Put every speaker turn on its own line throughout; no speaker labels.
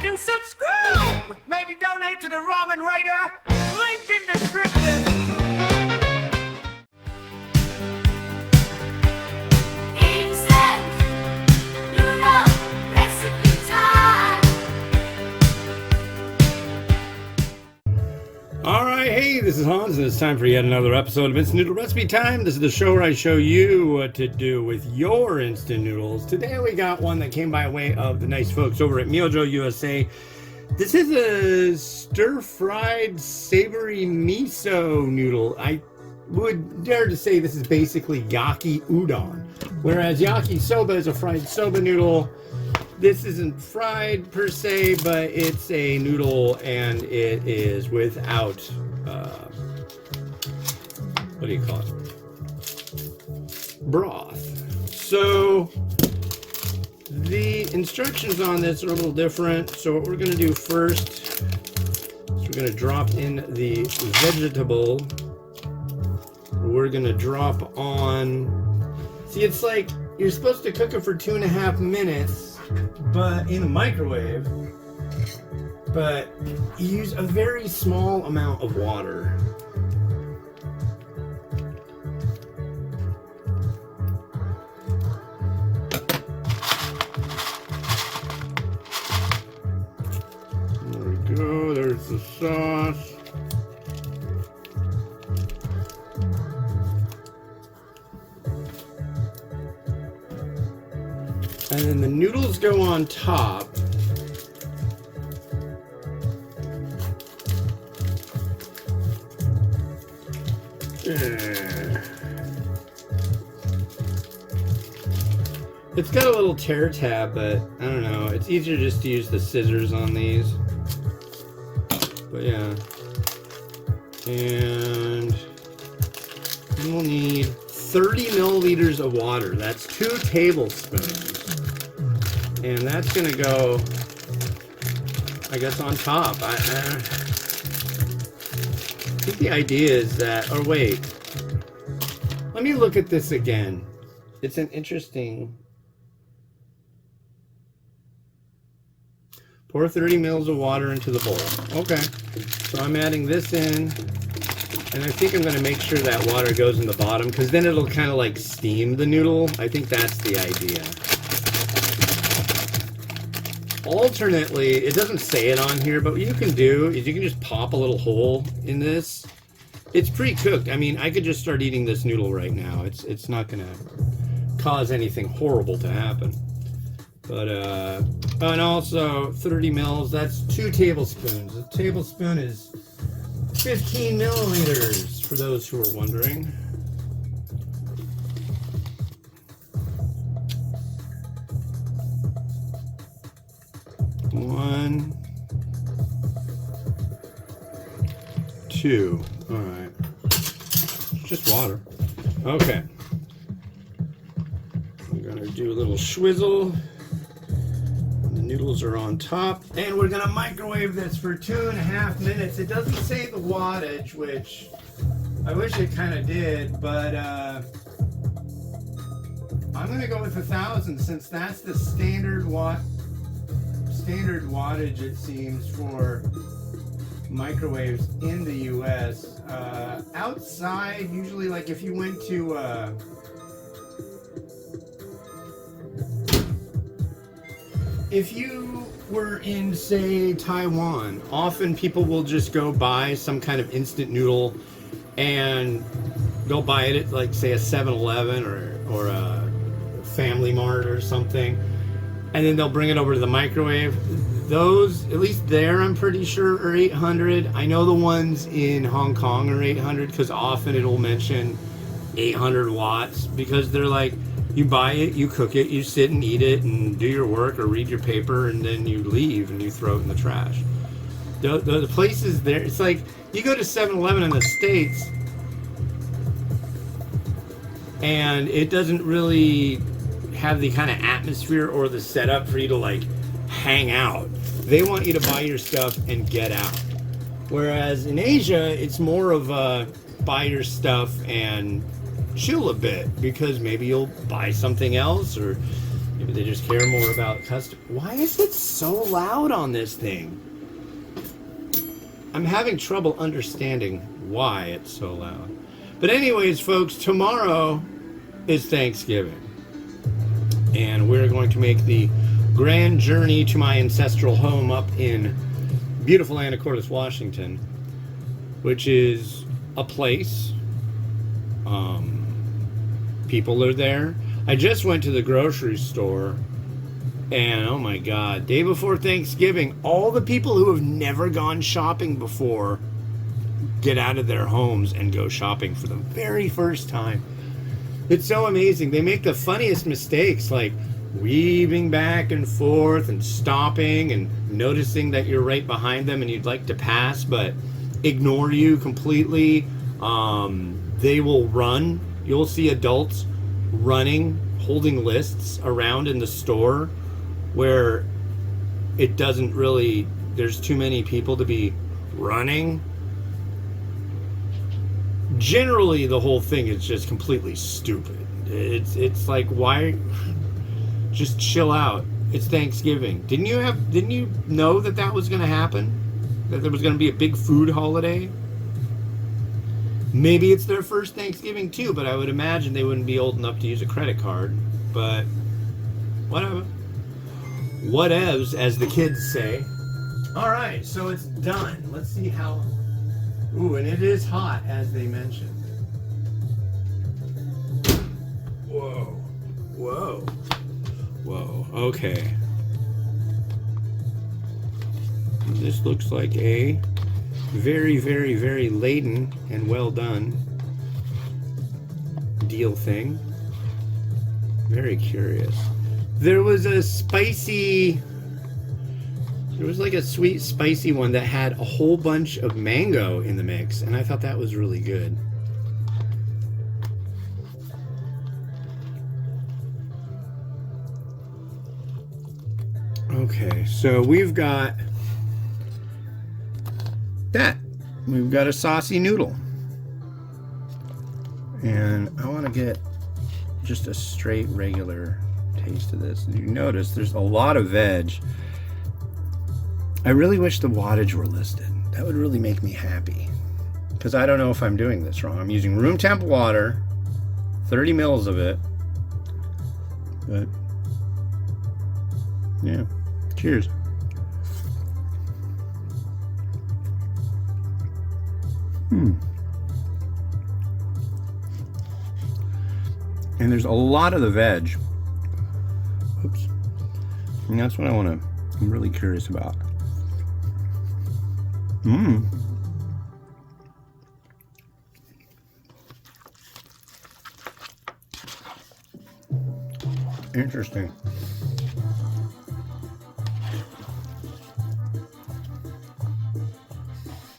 and subscribe. Maybe donate to the Ramen Writer. Link in description.
Alright, hey, this is Hans, and it's time for yet another episode of Instant Noodle Recipe Time. This is the show where I show you what to do with your instant noodles. Today we got one that came by way of the nice folks over at Myojo USA. This is a stir-fried savory miso noodle. I would dare to say this is basically yaki udon, whereas yaki soba is a fried soba noodle. This isn't fried per se, but it's a noodle and it is without, what do you call it? Broth. So the instructions on this are a little different. So what we're going to do first is we're going to drop in the vegetable. We're going to drop on, see, it's like you're supposed to cook it for 2.5 minutes. But in a microwave, but you use a very small amount of water. There we go, there's the sauce. And then the noodles go on top. It's got a little tear tab, but I don't know. It's easier just to use the scissors on these. But yeah. And we'll need 30 milliliters of water. That's 2 tablespoons. And that's going to go, I guess, on top. I think the idea is that, or wait, let me look at this again. It's an interesting, pour 30 mils of water into the bowl. Okay, so I'm adding this in, and I think I'm going to make sure that water goes in the bottom, because then it'll kind of like steam the noodle. I think that's the idea. Alternately, it doesn't say it on here, but what you can do is you can just pop a little hole in this. It's pre-cooked. I mean, I could just start eating this noodle right now. It's not going to cause anything horrible to happen. But, and also 30 mils, that's 2 tablespoons. A tablespoon is 15 milliliters, for those who are wondering. One, 2. All right. Just water. Okay. We're gonna do a little swizzle. The noodles are on top, and we're gonna microwave this for 2.5 minutes. It doesn't say the wattage, which I wish it kind of did, but I'm gonna go with 1,000 since that's the standard wattage, it seems, for microwaves in the US. Outside, usually, like if you went to if you were in, say, Taiwan, often people will just go buy some kind of instant noodle and they'll buy it at, like, say, a 7-Eleven or a Family Mart or something, and then they'll bring it over to the microwave. Those, at least there, I'm pretty sure, are 800. I know the ones in Hong Kong are 800 because often it'll mention 800 watts because they're like, you buy it, you cook it, you sit and eat it and do your work or read your paper, and then you leave and you throw it in the trash. The places there, it's like you go to 7-Eleven in the States and it doesn't really have the kind of atmosphere or the setup for you to like hang out. They want you to buy your stuff and get out. Whereas in Asia, it's more of a buy your stuff and chill a bit, because maybe you'll buy something else, or Maybe they just care more about custom. Why is it so loud on this thing? I'm having trouble understanding why it's so loud. But anyways, folks, tomorrow is Thanksgiving. And we're going to make the grand journey to my ancestral home up in beautiful Anacortes, Washington, which is a place. People are there. I just went to the grocery store, and oh my God, day before Thanksgiving, all the people who have never gone shopping before get out of their homes and go shopping for the very first time. It's so amazing. They make the funniest mistakes, like weaving back and forth and stopping and noticing that you're right behind them and you'd like to pass, but ignore you completely. They will run. You'll see adults running, holding lists around in the store where it doesn't really, there's too many people to be running. Generally, the whole thing is just completely stupid. It's like, why? Just chill out. It's Thanksgiving. Didn't you know that was going to happen? That there was going to be a big food holiday? Maybe it's their first Thanksgiving too, but I would imagine they wouldn't be old enough to use a credit card. But whatever. Whatevs, as the kids say. All right, so it's done. Let's see how. Ooh, and it is hot, as they mentioned. Whoa. Whoa. Whoa. Okay. This looks like a very, very, very laden and well done deal thing. Very curious. There was a spicy, there was like a sweet spicy one that had a whole bunch of mango in the mix, and I thought that was really good. Okay, so we've got that. We've got a saucy noodle. And I want to get just a straight regular taste of this. You notice there's a lot of veg. I really wish the wattage were listed. That would really make me happy. Because I don't know if I'm doing this wrong. I'm using room temp water, 30 mils of it. But yeah, cheers. And there's a lot of the veg. Oops. And that's what I'm really curious about. Interesting.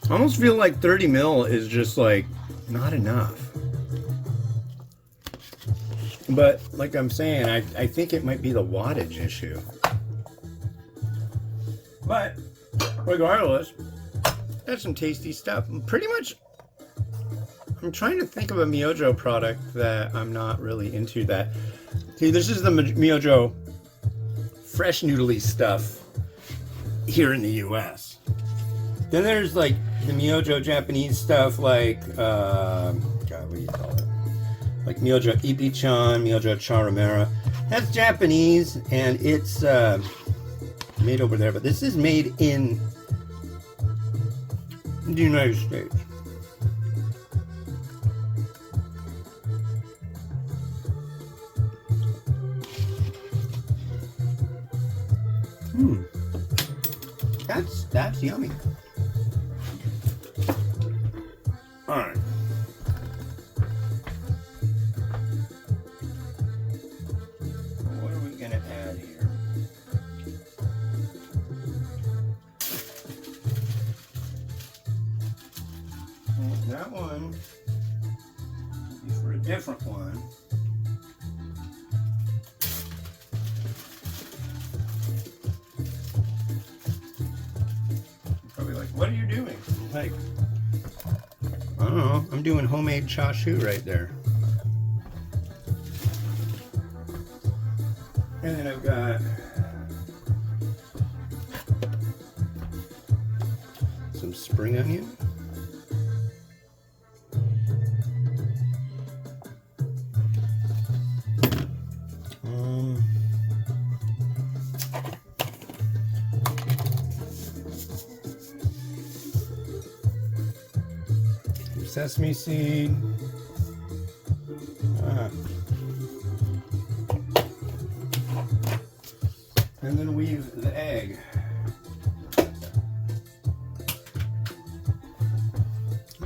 I almost feel like 30 mil is just like not enough. But like I'm saying, I think it might be the wattage issue. But regardless, that's some tasty stuff. Pretty much, I'm trying to think of a Myojo product that I'm not really into that. See, this is the Myojo fresh noodly stuff here in the US. Then there's like the Myojo Japanese stuff, like, God, what do you call it? Like Myojo Ibi-chan, Myojo Charamera. That's Japanese, and it's made over there, but this is made in the United States. That's yummy. All right. What are we gonna add here? Well, that one is for a different one. Probably like, what are you doing? I'm like, I don't know. I'm doing homemade chashu right there. And then I've got some spring onion. Sesame seed. And then weave the egg.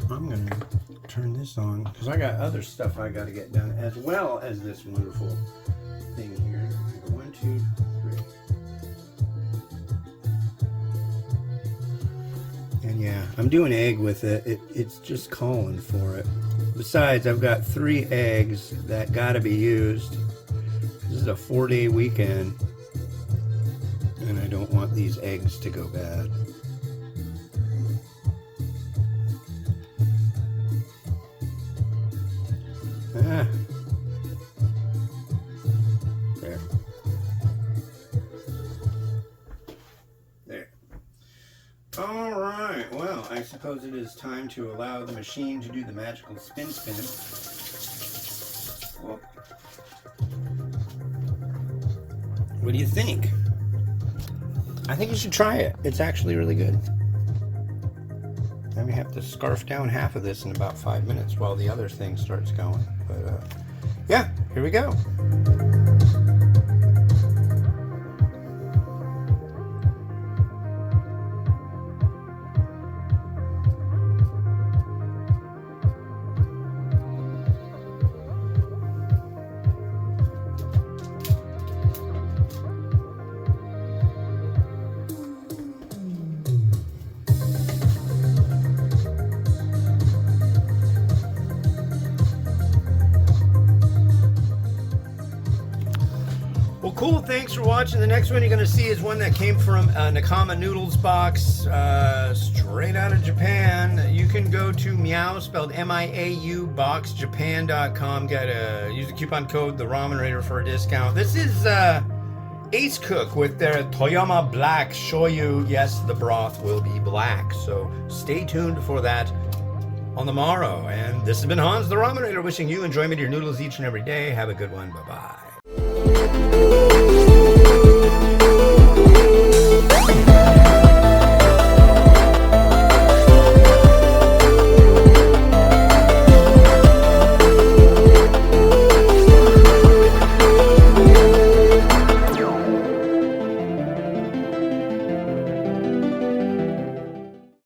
I'm going to turn this on because I got other stuff I got to get done as well as this wonderful thing here. 1, 2, 3. And yeah, I'm doing egg with it. It's just calling for it. Besides, I've got 3 eggs that got to be used. This is a 4-day weekend. And I don't want these eggs to go bad. There. There. All right. Well, I suppose it is time to allow the machine to do the magical spin. Well, what do you think? I think you should try it. It's actually really good. Then we have to scarf down half of this in about 5 minutes while the other thing starts going. But yeah, here we go. Well, cool. Thanks for watching. The next one you're going to see is one that came from a Nakama Noodles box, straight out of Japan. You can go to Miao, spelled M-I-A-U, boxjapan.com. Use the coupon code The Ramen Raider for a discount. This is Ace Cook with their Toyama Black Shoyu. Yes, the broth will be black. So stay tuned for that on the morrow. And this has been Hans, the Ramen Raider, wishing you enjoyment of your noodles each and every day. Have a good one. Bye-bye.